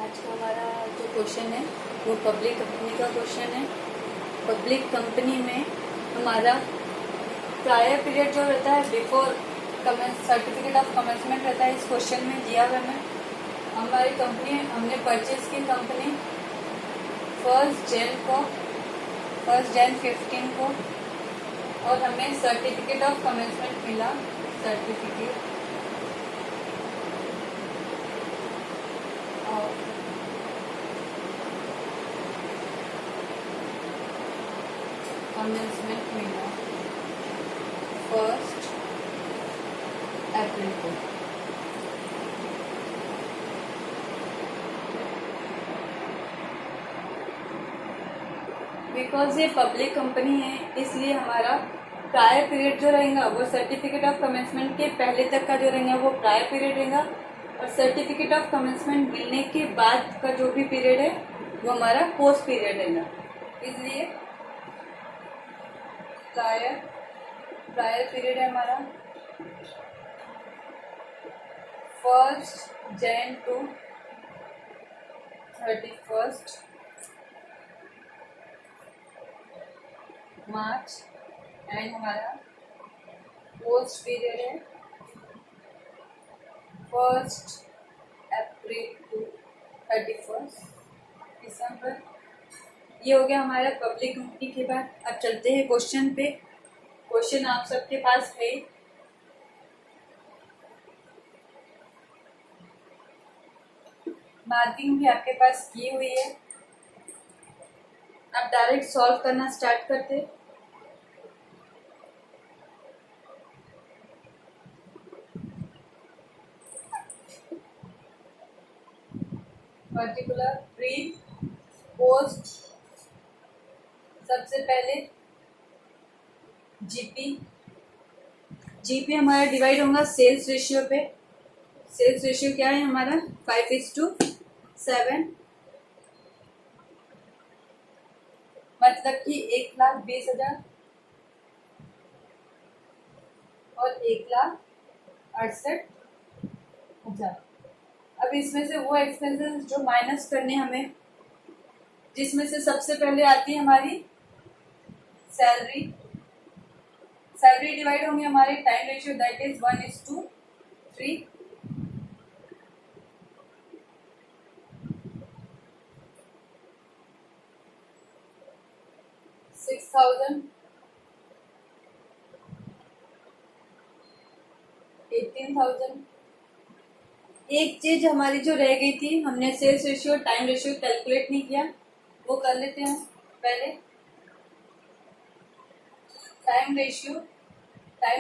आज का हमारा जो क्वेश्चन है वो पब्लिक कंपनी का क्वेश्चन है। पब्लिक कंपनी में हमारा प्रायर पीरियड जो रहता है बिफोर सर्टिफिकेट ऑफ कमेंसमेंट रहता है, इस क्वेश्चन में दिया हुआ है। हमारी कंपनी हमने परचेज की कंपनी 1 जन 15 को और हमें सर्टिफिकेट ऑफ कमेंसमेंट मिला। सर्टिफिकेट कमेंसमेंट मिला 1 अप्रैल को। बिकॉज ये पब्लिक कंपनी है, इसलिए हमारा प्रायर पीरियड जो रहेगा वो सर्टिफिकेट ऑफ कमेंसमेंट के पहले तक का जो रहेगा वो प्रायर पीरियड रहेगा, और सर्टिफिकेट ऑफ कमेंसमेंट मिलने के बाद का जो भी पीरियड है वो हमारा पोस्ट पीरियड रहेगा। इसलिए प्रायर पीरियड है हमारा 1 जन to 31 मार्च, एंड हमारा पोस्ट पीरियड है 1 अप्रैल to 31 दिसंबर। ये हो गया हमारा पब्लिक कंपनी के बाद। अब चलते हैं क्वेश्चन पे। क्वेश्चन आप सबके पास है। मार्किंग भी आपके पास की हुई है। अब डायरेक्ट सॉल्व करना स्टार्ट करते। पर्टिकुलर, प्री, पोस्ट, सबसे पहले जीपी हमारा डिवाइड होगा सेल्स रेशियो पे। सेल्स रेशियो क्या है हमारा 5:7, मतलब कि 1,20,000 और 1,68,000। अब इसमें से वो एक्सपेंसेस जो माइनस करने हमें, जिसमें से सबसे पहले आती है हमारी सैलरी डिवाइड होंगे हमारे टाइम रेशियो, दैट इज 1:3। 6,000, 18,000। एक चीज हमारी जो रह गई थी, हमने sales ratio time ratio calculate नहीं किया, वो कर लेते हैं पहले। टाइम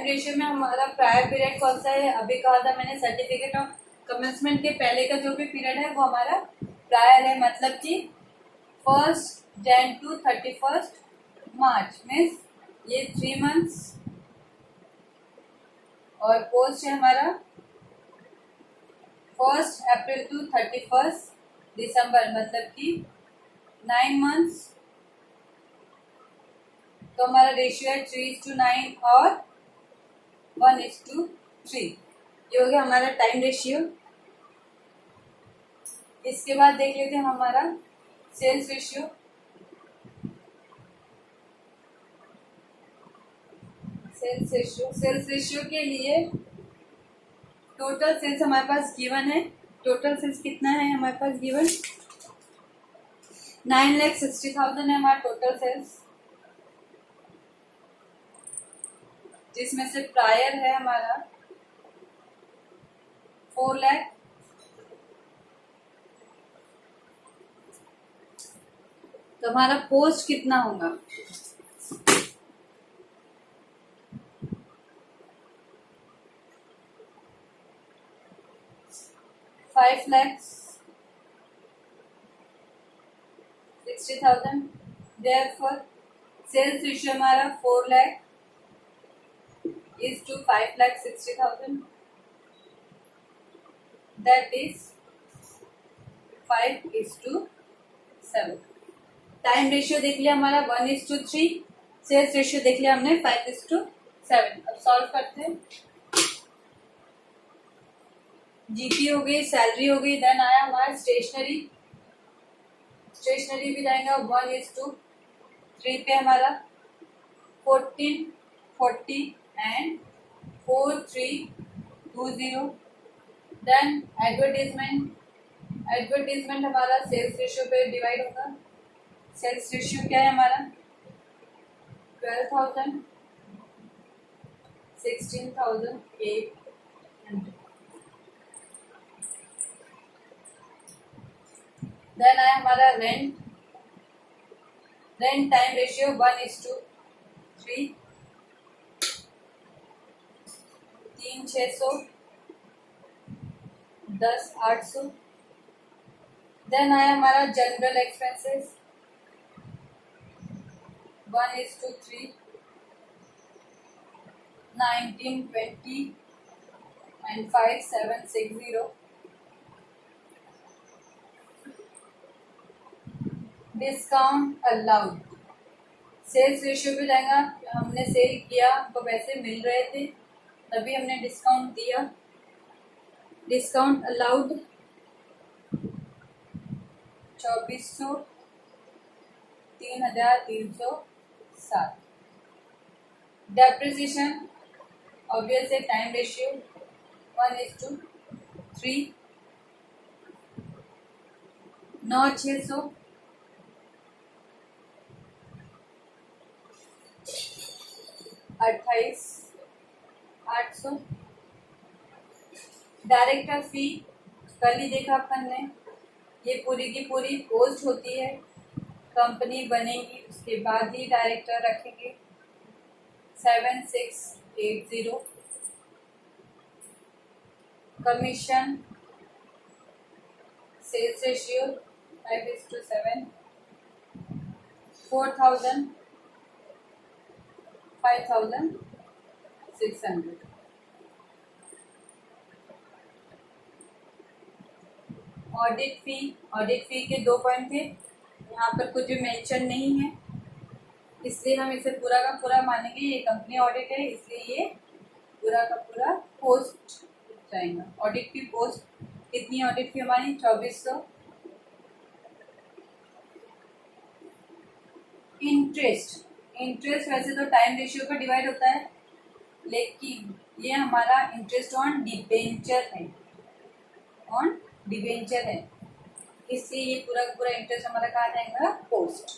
रेशियो में हमारा प्रायर पीरियड कौन सा है, अभी कहा था मैंने, सर्टिफिकेट ऑफ कमेंसमेंट के पहले का जो भी पीरियड है वो हमारा प्रायर है, मतलब कि 1 जन to 31 मार्च, मीन्स ये 3 मंथ्स। और पोस्ट है हमारा 1 अप्रैल to 31 दिसंबर, मतलब कि 9 मंथ्स। तो हमारा रेशियो है 3:9 और 1:3। ये हो गया हमारा टाइम रेशियो। इसके बाद देख लेते हैं हमारा सेल्स रेशियो। सेल्स रेशियो के लिए टोटल सेल्स हमारे पास गिवन है। टोटल सेल्स कितना है हमारे पास गिवन, 9,60,000 है हमारा टोटल सेल्स, जिसमें से प्रायर है हमारा 4 लाख। तो हमारा पोस्ट कितना होगा, 5,60,000। Therefore, सेल्स रेशियो हमारा 4 lakh is to 5,60,000, that is 5:7। Time ratio देख लिया हमारा 1:3, सेल्स रेशियो देख लिया हमने 5:7। अब सॉल्व करते हैं। जीपी हो गई, सैलरी हो गई। देन आया हमारा स्टेशनरी, स्टेशनरी भी जाएगा 1:3 पे हमारा 14, 40 एंड 4320। देन एडवर्टीजमेंट, एडवर्टीजमेंट हमारा सेल्स रेशियो पे डिवाइड होगा। सेल्स रेशियो क्या है हमारा 12,000, 16,800। देन आया हमारा रेंट, रेंट टाइम रेशियो 1:3, 3,600, 10,800। देन आया हमारा general expenses 1:3, 1920 and 5760। Discount allowed, sales ratio भी रहेगा। हमने सेल किया, हमको पैसे मिल रहे थे तभी हमने डिस्काउंट दिया। Discount allowed 2400, 3,307। Depreciation obviously time ratio 1:3, 9,600, 28,800। Director fee कल ही देखा अपन ने, ये पूरी की पूरी पोस्ट होती है। कंपनी बनेगी उसके बाद ही डायरेक्टर रखेंगे 7,680। Commission sales ratio 5:7, 4,000, 5,600। Audit fee, audit fee के 2 पॉइंट थे, यहाँ पर कुछ भी मेंशन नहीं है इसलिए हम इसे पूरा का पूरा मानेंगे। ये कंपनी ऑडिट है इसलिए ये पूरा का पूरा पोस्ट जाएगा। ऑडिट की पोस्ट कितनी, ऑडिट फी हमारी 2,400। इंटरेस्ट, इंटरेस्ट वैसे तो टाइम रेशियो पर डिवाइड होता है लेकिन ये हमारा इंटरेस्ट ऑन डिबेंचर है, ऑन डिबेंचर है इसलिए ये पूरा का पूरा इंटरेस्ट हमारा कहाँ जाएगा पोस्ट।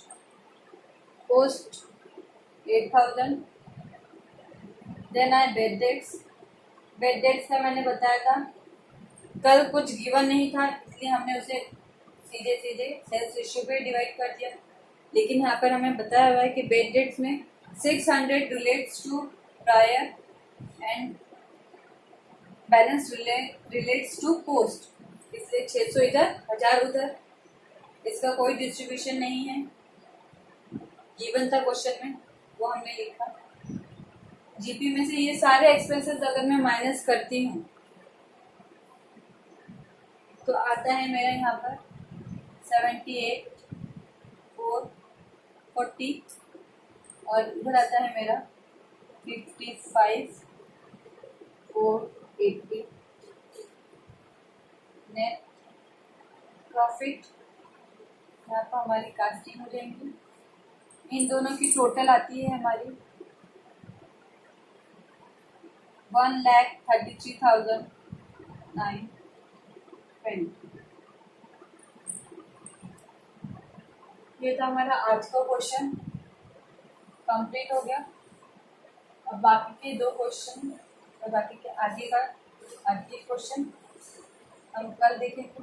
पोस्ट 8,000। देन आए बेड डेट्स, बेड डेट्स का मैंने बताया था कल कुछ गिवन नहीं था इसलिए हमने उसे सीधे सीधे सेल्स रेशियो पे डिवाइड कर दिया, लेकिन यहाँ पर हमें बताया हुआ है कि बेड डेट्स में 600 relates to prior and balance relates to post, इसलिए 600 इधर 1000 उधर, इसका कोई डिस्ट्रीब्यूशन नहीं है। गिवन था क्वेश्चन में वो हमने लिखा। जीपी में से ये सारे एक्सपेंसेस अगर मैं माइनस करती हूँ तो आता है मेरा यहाँ पर 78,440 और इधर आता है मेरा 55,480। नेट प्रॉफिट यहाँ पर हमारी कास्टिंग हो जाएंगी, इन दोनों की टोटल आती है हमारी 1,33,920। ये था हमारा आज का क्वेश्चन, कंप्लीट हो गया। अब बाकी के 2 क्वेश्चन और बाकी के आगे के क्वेश्चन हम कल देखेंगे।